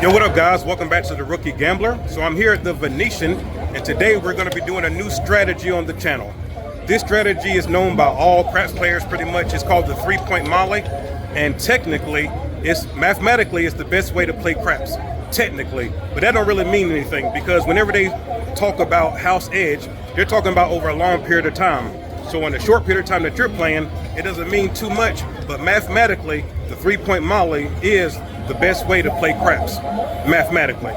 Yo, what up guys? Welcome back to The Rookie Gambler. So I'm here at the Venetian, and today we're going to be doing a new strategy on the channel. This strategy is known by all craps players pretty much. It's called the 3-point molly, and technically, mathematically, it's the best way to play craps. Technically, but that don't really mean anything, because whenever they talk about house edge, they're talking about over a long period of time. So in a short period of time that you're playing, it doesn't mean too much, but mathematically, the 3-point molly is the best way to play craps, mathematically.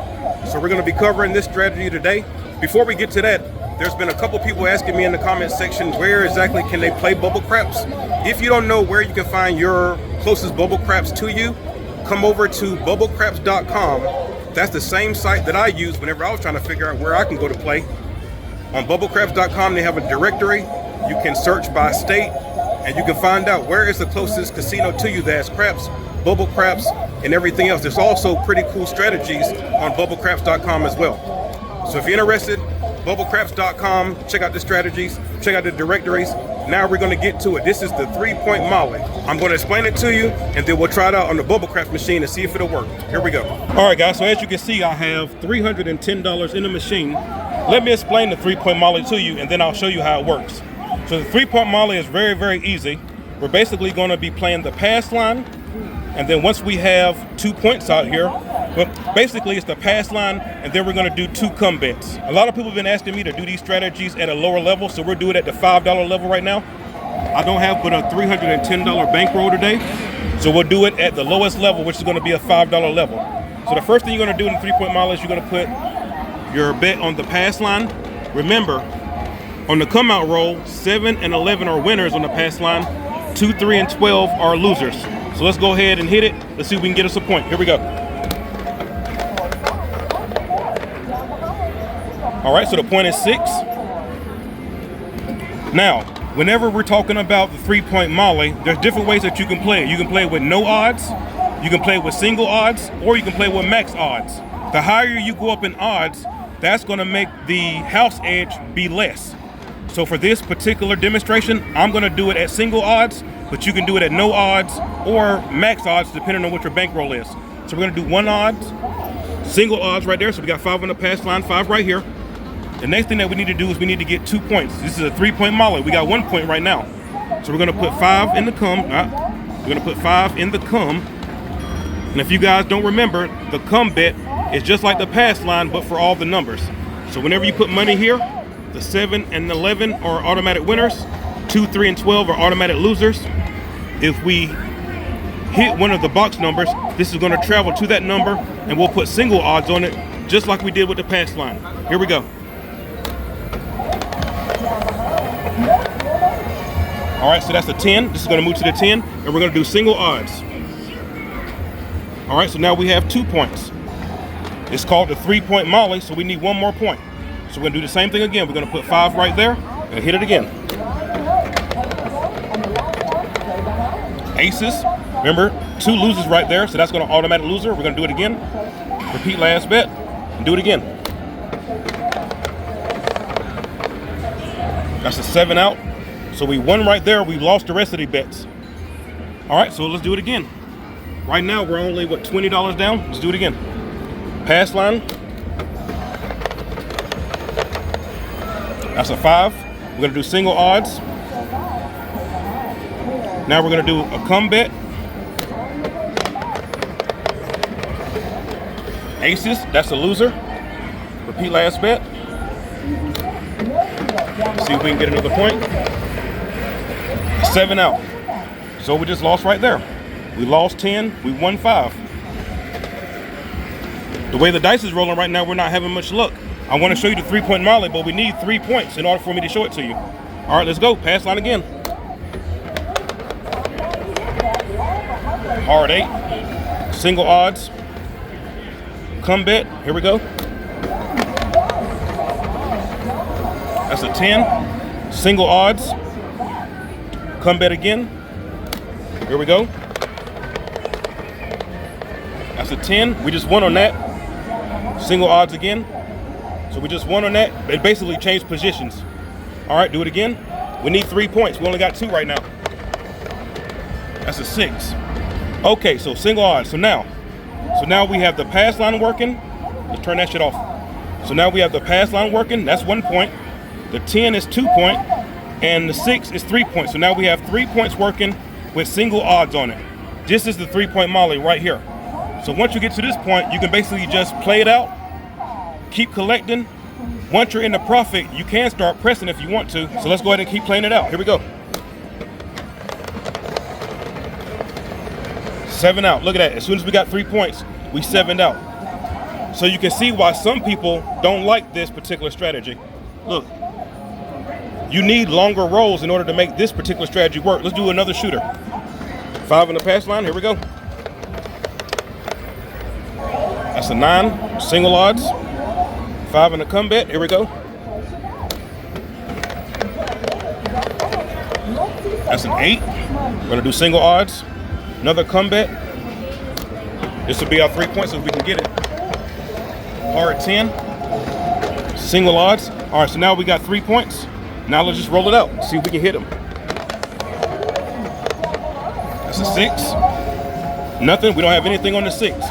So we're going to be covering this strategy today. Before we get to that, there's been a couple people asking me in the comment section, where exactly can they play bubble craps? If you don't know where you can find your closest bubble craps to you, come over to bubblecraps.com. That's the same site that I use whenever I was trying to figure out where I can go to play. On bubblecraps.com, they have a directory. You can search by state, and you can find out where is the closest casino to you that has craps, bubble craps, and everything else. There's also pretty cool strategies on bubblecraps.com as well. So if you're interested, bubblecraps.com, check out the strategies, check out the directories. Now we're going to get to it. This is the 3-point molly. I'm going to explain it to you, and then we'll try it out on the bubble craps machine and see if it'll work. Here we go. All right, guys, so as you can see, I have $310 in the machine. Let me explain the 3-point molly to you, and then I'll show you how it works. So the 3-point molly is very, very easy. We're basically going to be playing the pass line, and then once we have 2 points out here, well, basically it's the pass line, and then we're going to do 2 come bets. A lot of people have been asking me to do these strategies at a lower level, so we're doing it at the $5 level right now. I don't have but a $310 bankroll today, so we'll do it at the lowest level, which is going to be a $5 level. So the first thing you're going to do in the 3-point molly is you're going to put your bet on the pass line. Remember, on the come out roll, 7 and 11 are winners on the pass line, 2, 3, and 12 are losers. So let's go ahead and hit it. Let's see if we can get us a point. Here we go. All right, so the point is 6. Now, whenever we're talking about the 3-point molly, there's different ways that you can play it. You can play it with no odds, you can play it with single odds, or you can play it with max odds. The higher you go up in odds, that's going to make the house edge be less. So for this particular demonstration, I'm going to do it at single odds, but you can do it at no odds or max odds depending on what your bankroll is. So we're going to do 1 odds, single odds right there. So we got 5 on the pass line, 5 right here. The next thing that we need to do is we need to get 2 points. This is a 3-point molly. We got 1 point right now. So we're going to put 5 in the come. We're going to put 5 in the come. And if you guys don't remember, the come bet is just like the pass line, but for all the numbers. So whenever you put money here, the 7 and 11 are automatic winners. 2, 3, and 12 are automatic losers. If we hit one of the box numbers, this is going to travel to that number, and we'll put single odds on it, just like we did with the pass line. Here we go. All right, so that's a 10. This is going to move to the 10, and we're going to do single odds. All right, so now we have 2 points. It's called the 3-point molly, so we need 1 more point. So we're going to do the same thing again. We're going to put 5 right there and hit it again. Aces. Remember, 2 losers right there, so that's going to automatic loser. We're going to do it again. Repeat last bet and do it again. That's a 7 out. So we won right there. We lost the rest of the bets. All right, so let's do it again. Right now, we're only, what, $20 down? Let's do it again. Pass line. That's a 5. We're going to do single odds. Now we're going to do a come bet. Aces, that's a loser. Repeat last bet. See if we can get another point. 7 out. So we just lost right there. We lost 10, we won 5. The way the dice is rolling right now, we're not having much luck. I want to show you the 3-point molly, but we need 3 points in order for me to show it to you. All right, let's go. Pass line again. Hard 8. Single odds. Come bet. Here we go. That's a 10. Single odds. Come bet again. Here we go. That's a 10. We just won on that. Single odds again. So we just won on that. It basically changed positions. All right, do it again. We need 3 points. We only got 2 right now. That's a 6. Okay, so single odds. So So now we have the pass line working. Let's turn that shit off. So now we have the pass line working. That's 1 point. The 10 is 2 point. And the 6 is 3 points. So now we have 3 points working with single odds on it. This is the 3-point molly right here. So once you get to this point, you can basically just play it out, keep collecting. Once you're in the profit, you can start pressing if you want to. So let's go ahead and keep playing it out. Here we go. 7 out. Look at that. As soon as we got 3 points, we 7'd out. So you can see why some people don't like this particular strategy. Look, you need longer rolls in order to make this particular strategy work. Let's do another shooter. 5 in the pass line. Here we go. That's a 9. Single odds. 5 in the comeback. Here we go. That's an 8. We're going to do single odds. Another comeback. This will be our 3 points if we can get it. Hard 10. Single odds. All right, so now we got 3 points. Now let's just roll it out. See if we can hit them. That's a 6. Nothing. We don't have anything on the 6.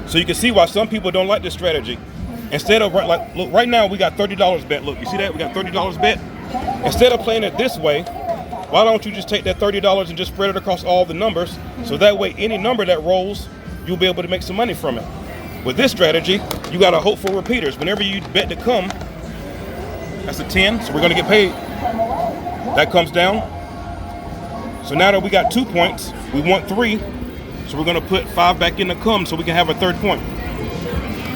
So you can see why some people don't like this strategy. Instead of, like, look, right now we got $30 bet. Look, you see that? We got $30 bet. Instead of playing it this way, why don't you just take that $30 and just spread it across all the numbers? So that way, any number that rolls, you'll be able to make some money from it. With this strategy, you got to hope for repeaters. Whenever you bet to come, that's a 10, so we're going to get paid. That comes down. So now that we got 2 points, we want 3. So we're going to put 5 back in the come so we can have a 3rd point.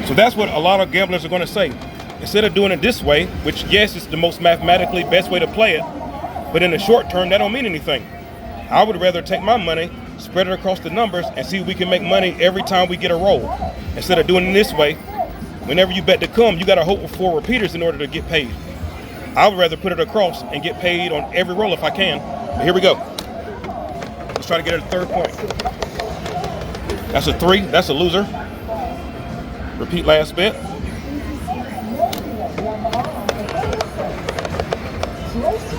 So that's what a lot of gamblers are going to say. Instead of doing it this way, which yes, it's the most mathematically best way to play it, but in the short term, that don't mean anything. I would rather take my money, spread it across the numbers, and see if we can make money every time we get a roll. Instead of doing it this way, whenever you bet to come, you got to hope for repeaters in order to get paid. I would rather put it across and get paid on every roll if I can. But here we go. Let's try to get a 3rd point. That's a 3. That's a loser. Repeat last bet.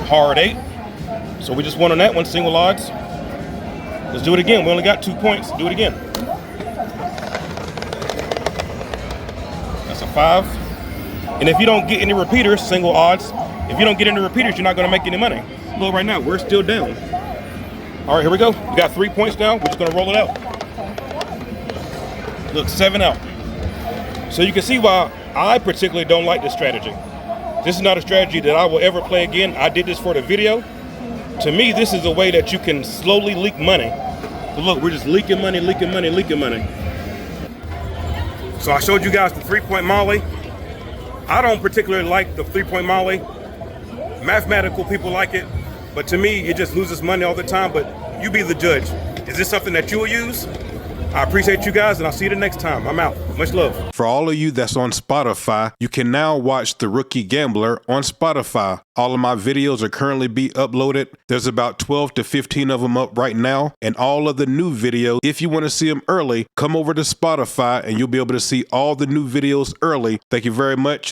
Hard 8. So we just won on that one, single odds. Let's do it again. We only got 2 points. Do it again. That's a 5. And if you don't get any repeaters, single odds, if you don't get any repeaters, you're not going to make any money. Look, right now, we're still down. All right, here we go. We got 3 points now. We're just going to roll it out. Look, 7 out. So you can see why I particularly don't like this strategy. This is not a strategy that I will ever play again. I did this for the video. To me, this is a way that you can slowly leak money. But look, we're just leaking money, leaking money, leaking money. So I showed you guys the 3-point molly. I don't particularly like the 3-point molly. Mathematical people like it, but to me, it just loses money all the time. But you be the judge. Is this something that you will use? I appreciate you guys, and I'll see you the next time. I'm out. Much love. For all of you that's on Spotify, you can now watch The Rookie Gambler on Spotify. All of my videos are currently being uploaded. There's about 12 to 15 of them up right now. And all of the new videos, if you want to see them early, come over to Spotify and you'll be able to see all the new videos early. Thank you very much.